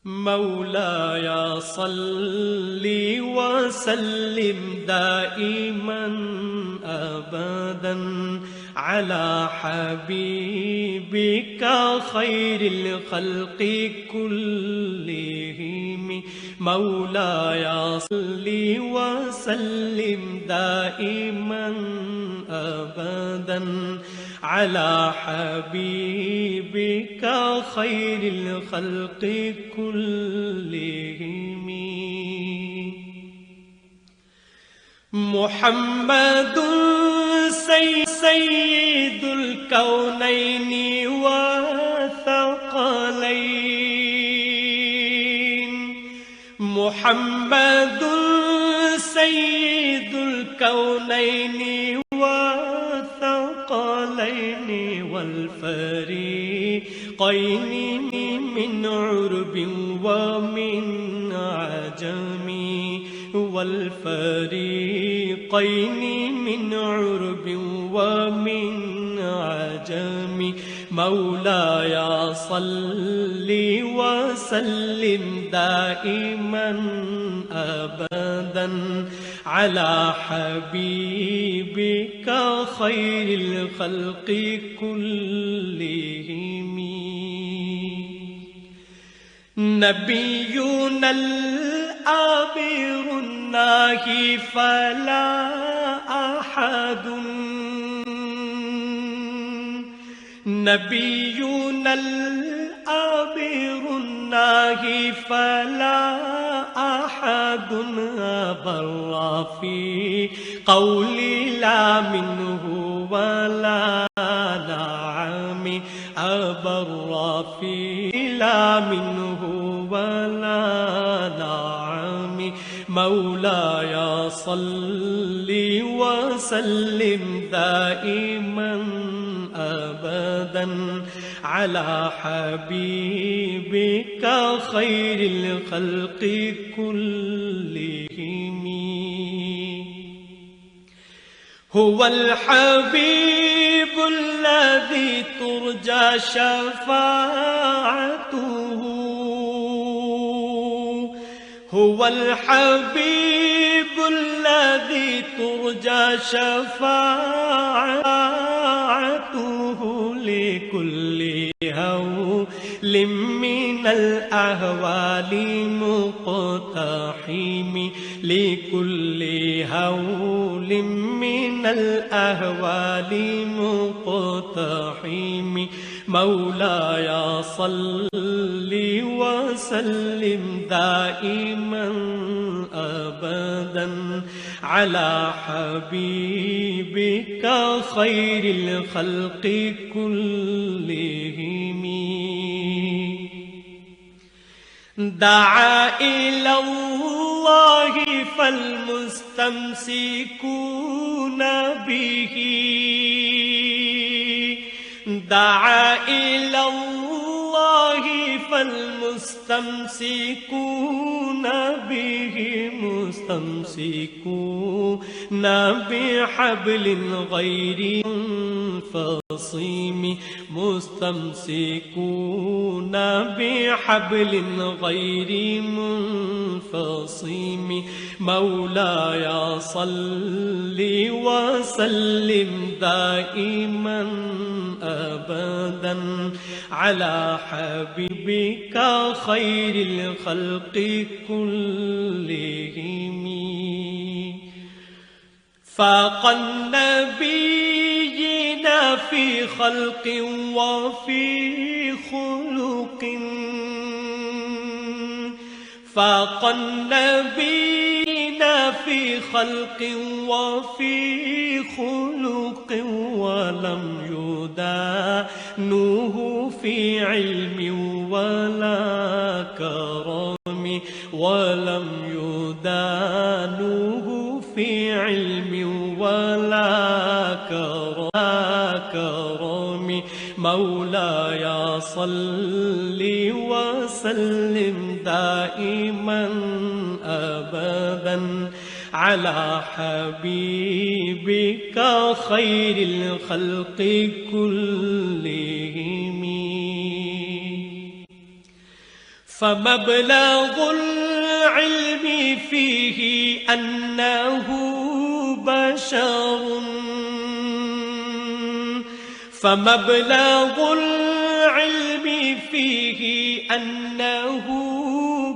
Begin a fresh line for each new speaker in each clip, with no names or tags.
مولاي صل وسلم دائما أبدا على حبيبك خير الخلق كلهم. مولاي صل وسلم دائما أبدا على حبيبك خير الخلق كلهم. محمد سيد الكونين والثقلين. محمد سيد الكونين والثقلين والفريقين من عرب ومن عجم. والفريقين من عرب ومن عجم. مولاي صل وسلم دائما أبدا على حبيبك خير الخلق كلهم. نبينا الآمر الناهي فلا أحد. نبينا الآمر الناهي فلا أحد أبر في قولي لا منه ولا نعم. أبر في لا منه ولا نعم. مولاي صل وسلم دائما أبدا على حبيبك خير الخلق كلهم. هو الحبيب الذي ترجى شفاعته. هو الحبيب الذي ترجى شفاعته لكل هول من الأهوال مقتحم. لكل هول من الأهوال مقتحم. مولاي صل وسلم دائما أبدا على حبيبك خير الخلق كلهم. دعا إلى الله فالمستمسكون به. دعا إلى الله فالمستمسكون به. مستمسكون بحبل غير منفصم. مستمسكون بحبل غير منفصم. مولاي صل وسلم دائما أبدا على حبيبك خير الخلق كلهم. فاق النبيين في خلق وفي خلق. فاق النبيين في خلق وفي خلق ولم يدانوه في علم ولا كرم. ولم يدانوه في علم ولا كرم. مولاي صل وسلم دائما أبدا على حبيبك خير الخلق كلهم. فمبلغ العلم فيه أنه بشر، فمبلغ العلم فيه أنه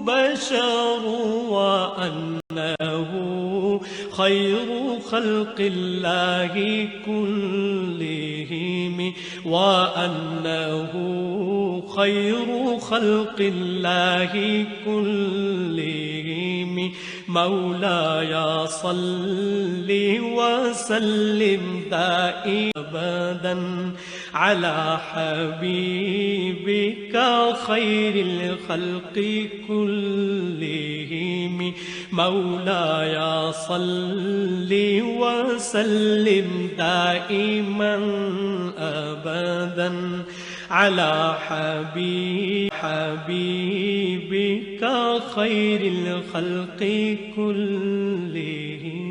بشر، وأنه خير خلق الله كلهم، وأنه خير خلق الله كلهم. مولاي صل وسلم دائما أبدا على حبيبك خير الخلق كلهم. مولاي صل وسلم دائما أبدا على حبيبك خير الخلق كلهم.